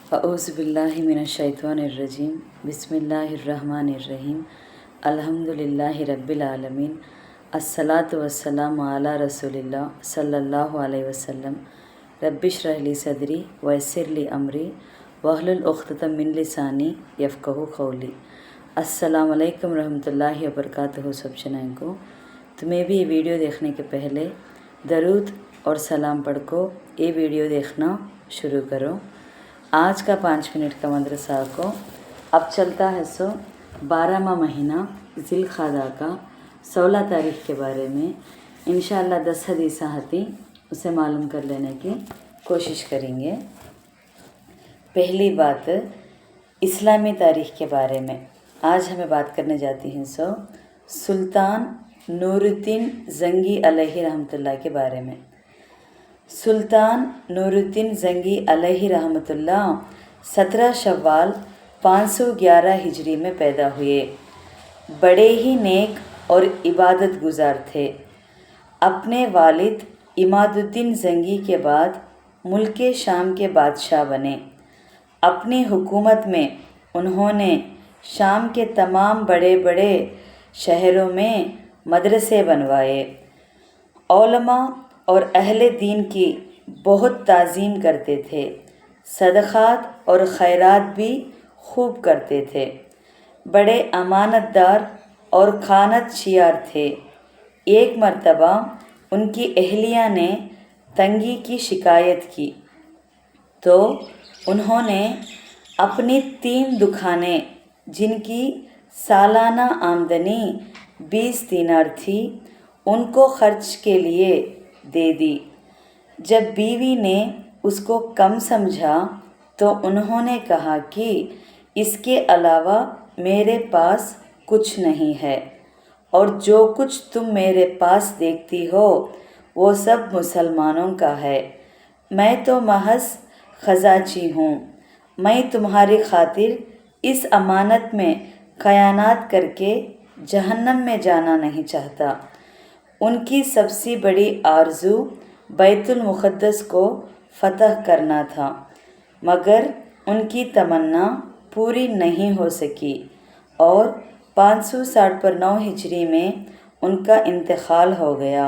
अऊज़ु बिल्लाहि मिनश्शैतानिर्रजीम बिस्मिल्लाहिर्रहमानिर्रहीम अल्हम्दुलिल्लाहि रब्बिल आलमीन अस्सलातु वस्सलामु अला रसूलिल्लाह सल्लल्लाहु अलैहि वसल्लम रब्बिश्रह ली सदरी वयस्सिर ली अमरी वहलुल उक़्दतम मिन लिसानी यफ़क़हू क़ौली। अस्सलामु अलैकुम रहमतुल्लाहि व बरकातुहू। सब चनाइन को तुम्हें भी ये वीडियो देखने के पहले दरूद और सलाम पढ़ को ये वीडियो देखना शुरू करो। आज का 5 मिनट का मदरसा को अब चलता है 12वां महीना ज़िलक़ादा का 16 तारीख़ के बारे में इंशाअल्लाह 10 हदीस आती उसे मालूम कर लेने की कोशिश करेंगे। पहली बात इस्लामी तारीख़ के बारे में आज हमें बात करने जाती हैं सुल्तान नूरुद्दीन ज़ंगी अलैहि रहमतुल्लाह के बारे में। सुल्तान नूरुद्दीन ज़ंगी अलैहि रहमतुल्लाह 17 शव्वाल 511 हिजरी में पैदा हुए। बड़े ही नेक और इबादत गुजार थे। अपने वालिद इमादुद्दीन ज़ंगी के बाद मुल्क शाम के बादशाह बने। अपनी हुकूमत में उन्होंने शाम के तमाम बड़े बड़े शहरों में मदरसे बनवाए। उलमा और अहले दीन की बहुत ताज़ीम करते थे। सदक़ात और खैरात भी खूब करते थे। बड़े अमानतदार और खानत शियार थे। एक मर्तबा उनकी अहलिया ने तंगी की शिकायत की तो उन्होंने अपनी 3 दुकानें जिनकी सालाना आमदनी 20 दिनार थी उनको खर्च के लिए दे दी। जब बीवी ने उसको कम समझा तो उन्होंने कहा कि इसके अलावा मेरे पास कुछ नहीं है और जो कुछ तुम मेरे पास देखती हो वो सब मुसलमानों का है। मैं तो महज खजाची हूँ। मैं तुम्हारी खातिर इस अमानत में खयानात करके जहन्नम में जाना नहीं चाहता। उनकी सबसे बड़ी आरज़ू बैतुल मुक़द्दस को फ़तह करना था मगर उनकी तमन्ना पूरी नहीं हो सकी और 560 पर 9 हिजरी में उनका इंतकाल हो गया।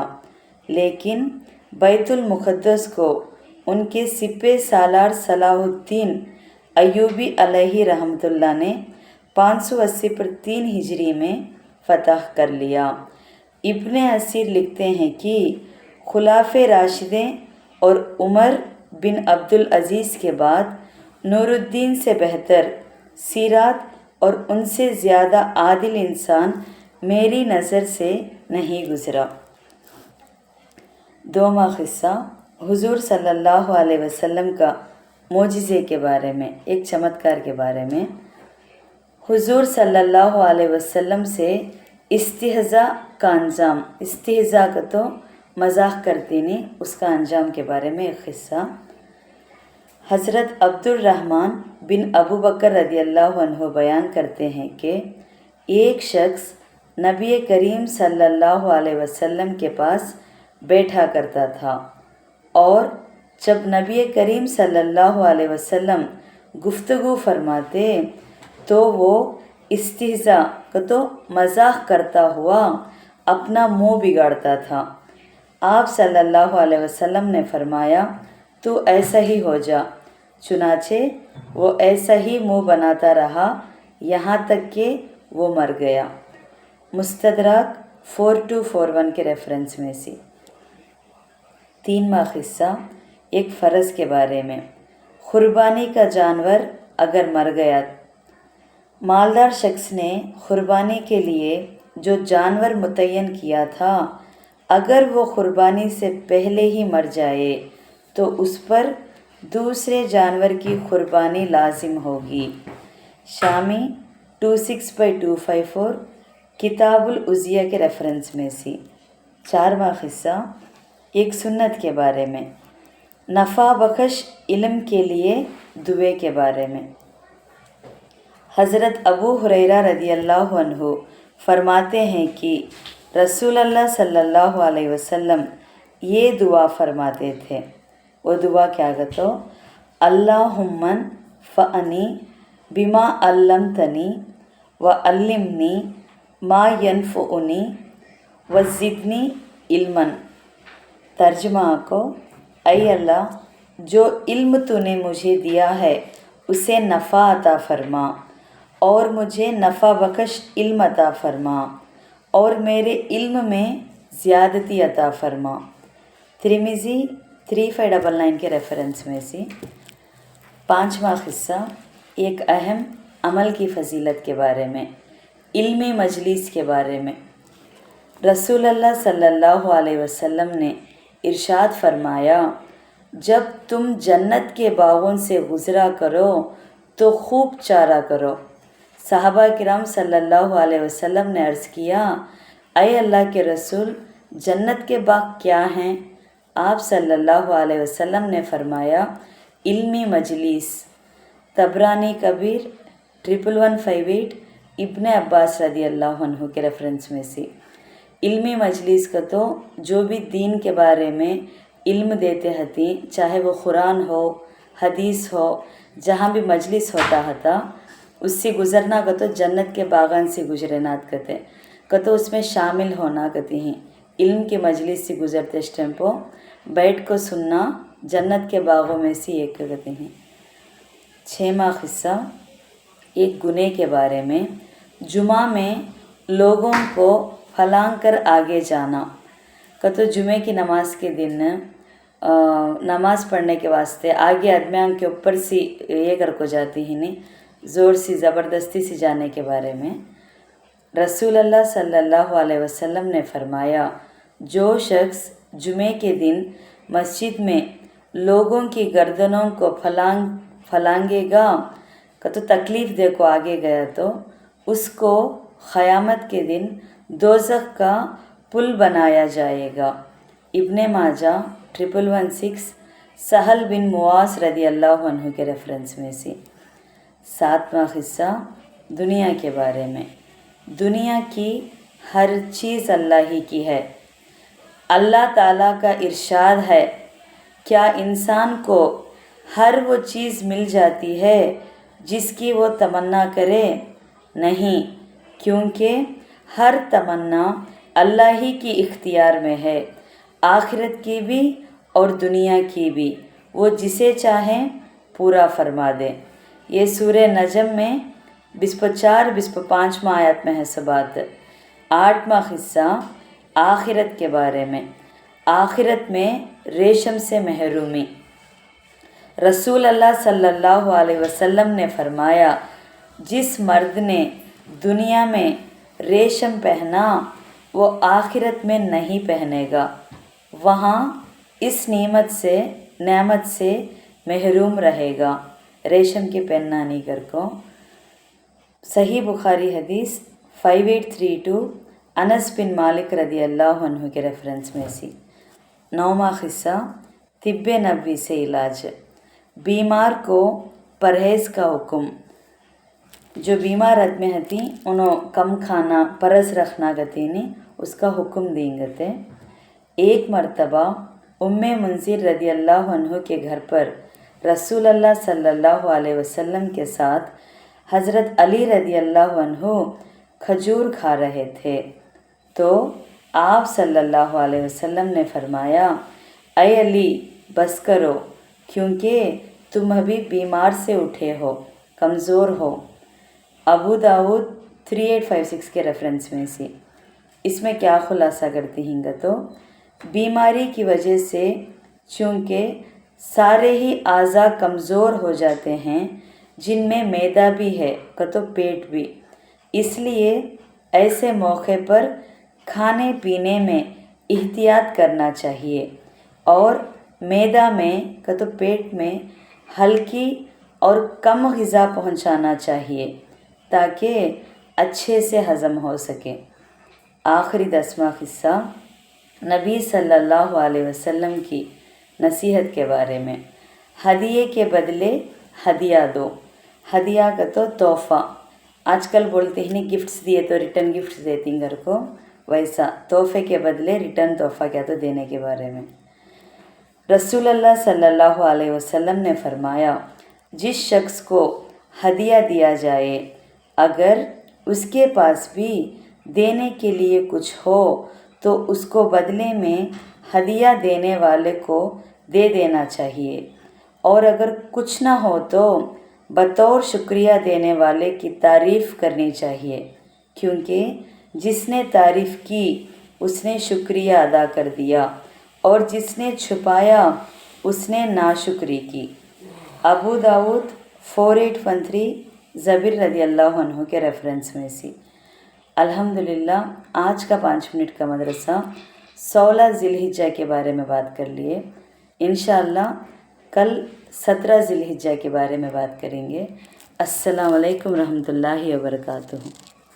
लेकिन बैतुल मुक़द्दस को उनके सिपे सालार सलाहुद्दीन अय्यूबी अलैहि रहमतुल्लाह ने 580 पर 3 हिजरी में फ़तह कर लिया। इब्ने असीर लिखते हैं कि खुलाफ़े राशिदें और उमर बिन अब्दुल अज़ीज़ के बाद नूरुद्दीन से बेहतर सीरात और उनसे ज़्यादा आदिल इंसान मेरी नज़र से नहीं गुज़रा। 2वां क़िस्सा हुज़ूर सल्लल्लाहु अलैहि वसल्लम का मोजिज़े के बारे में, एक चमत्कार के बारे में। हुज़ूर सल्लल्लाहु अलैहि वसल्लम से इस्तिहज़ा का अंजाम, इस्तिहज़ा का तो मजाक करती नहीं, उसका अंजाम के बारे में एक क़िस्सा। हज़रत अब्दुर्रहमान बिन अबू बकर रदियल्लाहु अन्हु बयान करते हैं कि एक शख्स नबी करीम सल्लल्लाहु अलैहि वसल्लम के पास बैठा करता था और जब नबी करीम सल्लल्लाहु अलैहि वसल्लम गुफ्तगू फरमाते तो वो इस्तिहज़ा का तो मजाक करता हुआ अपना मुंह बिगाड़ता था। आप सल्लल्लाहु अलैहि वसल्लम ने फरमाया तू ऐसा ही हो जा। चुनाचे वो ऐसा ही मुंह बनाता रहा यहाँ तक कि वो मर गया। मुस्तदरक 4241 के रेफरेंस में से। 3वां क़िस्सा एक फ़र्ज़ के बारे में। क़ुरबानी का जानवर अगर मर गया, मालदार शख्स ने क़ुरबानी के लिए जो जानवर मुतय्यन किया था अगर वो क़ुरबानी से पहले ही मर जाए तो उस पर दूसरे जानवर की क़ुरबानी लाजिम होगी। शामी 26/254 किताबुल उज़िया के रेफरेंस में से। 4वां क़िस्सा एक सुन्नत के बारे में, नफ़ा बख्श इल्म के लिए दुए के बारे में। हज़रत अबू हुरैरा रदियल्लाहु अन्हु फरमाते हैं कि रसूलुल्लाह सल्लल्लाहु अलैहि वसल्लम ये दुआ फरमाते थे। वो दुआ क्या कहते हो, अल्लाहुम्मन फ़अनी बिमा अल्लमतनी व अल्लिमनी मा यनफ़ुनी व ज़िदनी इल्मन। तर्जुमा को, ऐ अल्लाह जो इल्म तूने मुझे दिया है उसे नफ़ा अता फ़रमा और मुझे नफ़ा बख्श इल्म अता फ़रमा और मेरे इल्म में ज़्यादती अता फ़रमा। तिरमिज़ी 3599 के रेफरेंस में से। पाँचवा क़िस्सा एक अहम अमल की फ़जीलत के बारे में, इल्मी मजलिस के बारे में। रसूलुल्लाह सल्लल्लाहु अलैहि वसल्लम ने इरशाद फरमाया, जब तुम जन्नत के बागों से गुज़रा करो तो खूब चारा करो। सहाबा किराम सल्लल्लाहु अलैहि वसल्लम ने अर्ज़ किया, ऐ अल्लाह के रसूल, जन्नत के बाग क्या हैं? आप सल्लल्लाहु अलैहि वसल्लम ने फरमाया, इल्मी मजलिस। तबरानी कबीर 1158 इब्न अब्बास रदी अल्लाह अन्हु के रेफरेंस में से। इल्मी मजलिस का तो जो भी दीन के बारे में इल्म देते हती, चाहे वो कुरान हो, हदीस हो, जहाँ भी मजलिस होता हता उससे गुज़रना का तो जन्नत के बागान से गुजरनात कहते तो उसमें शामिल होना कहती हैं। इल्म के मजलिस से गुज़रते टाइम को बैठ को सुनना जन्नत के बागों में से एक कहते हैं। छठवां क़िस्सा एक गुने के बारे में। जुमा में लोगों को फलांग कर आगे जाना का तो जुमे की नमाज के दिन नमाज़ पढ़ने के वास्ते आगे आदमियों के ऊपर से ये कर को जाती ही नहीं, ज़ोर से ज़बरदस्ती से जाने के बारे में। रसूलुल्लाह सल्लल्लाहु अलैहि वसल्लम ने फरमाया, जो शख्स जुमे के दिन मस्जिद में लोगों की गर्दनों को फलांगेगा का तो तकलीफ़ दे को आगे गया तो उसको क़यामत के दिन दोज़ख का पुल बनाया जाएगा। इब्ने माजा 1116 सहल बिन मुआज़ रदी अल्लाह अन्हु के रेफरेंस में से। सातवां क़िस्सा दुनिया के बारे में। दुनिया की हर चीज़ अल्लाह ही की है। अल्लाह ताला का इरशाद है, क्या इंसान को हर वो चीज़ मिल जाती है जिसकी वो तमन्ना करे? नहीं, क्योंकि हर तमन्ना अल्लाह ही की इख्तियार में है, आखिरत की भी और दुनिया की भी। वो जिसे चाहें पूरा फरमा दे। ये सूरह नजम में 24-25 आयत में है सबात। आठवां क़िस्सा आखिरत के बारे में। आखिरत में रेशम से महरूमी। रसूल अल्लाह सल्लल्लाहु अलैहि वसल्लम ने फरमाया, जिस मर्द ने दुनिया में रेशम पहना वो आखिरत में नहीं पहनेगा, वहाँ इस नेमत से महरूम रहेगा। रेशम के पहनना नहीं कर को। सही बुखारी हदीस 5832 अनस बिन मालिक रदी अल्लाह अन्हु के रेफरेंस में सी। नौवां क़िस्सा तिब्बे नबवी से इलाज। बीमार को परहेज़ का हुक्म। जो बीमार आदमी हती उन्हों कम खाना परस रखना गती ने उसका हुक्म देंगे। एक मर्तबा उम्मे मुंज़िर रदी अल्लाह अन्हु के घर पर रसूल अल्लाह सल्लल्लाहु अलैहि वसल्लम के साथ हज़रत अली रदी अल्लाह अन्हु खजूर खा रहे थे तो आप सल्लल्लाहु अलैहि वसल्लम ने फरमाया, ऐ अली बस करो, क्योंकि तुम अभी बीमार से उठे हो, कमज़ोर हो। अबू दाऊद 3856 के रेफरेंस में से। इसमें क्या खुलासा करती हैं तो बीमारी की वजह से चूँकि सारे ही आज़ा कमज़ोर हो जाते हैं, जिनमें मैदा भी है तो पेट भी, इसलिए ऐसे मौके पर खाने पीने में एहतियात करना चाहिए और मैदा में तो पेट में हल्की और कम ग़िज़ा पहुंचाना चाहिए ताकि अच्छे से हज़म हो सके। आखिरी 10वां क़िस्सा नबी सल्लल्लाहु अलैहि वसल्लम की नसीहत के बारे में। हदिये के बदले हदिया दो। हदिया का तो तोहफ़ा। आजकल बोलते हैं नहीं गिफ्ट्स दिए तो रिटर्न गिफ्ट्स देती घर को, वैसा तोहफ़े के बदले रिटर्न तोहफ़ा क्या तो देने के बारे में। रसूलुल्लाह सल्लल्लाहु अलैहि वसल्लम ने फरमाया, جس شخص کو ہدیہ دیا جائے اگر اس کے پاس بھی دینے کے لیے کچھ ہو تو اس کو بدلے میں ہدیہ دینے والے کو دے دینا چاہیے، اور اگر کچھ نہ ہو تو بطور شکریہ دینے والے کی تعریف کرنی چاہیے، کیونکہ جس نے تعریف کی اس نے شکریہ ادا کر دیا اور جس نے چھپایا اس نے ناشکری کی۔ ابو داؤد 4813 جابر رضی اللہ عنہ کے ریفرنس میں سے۔ الحمدللہ آج کا 5 منٹ کا مدرسہ 16 ذی الحجہ کے بارے میں بات کر لیے۔ انشاءاللہ کل 17 ذی الحجہ کے بارے میں بات کریں گے۔ السلام علیکم ورحمۃ اللہ وبرکاتہ۔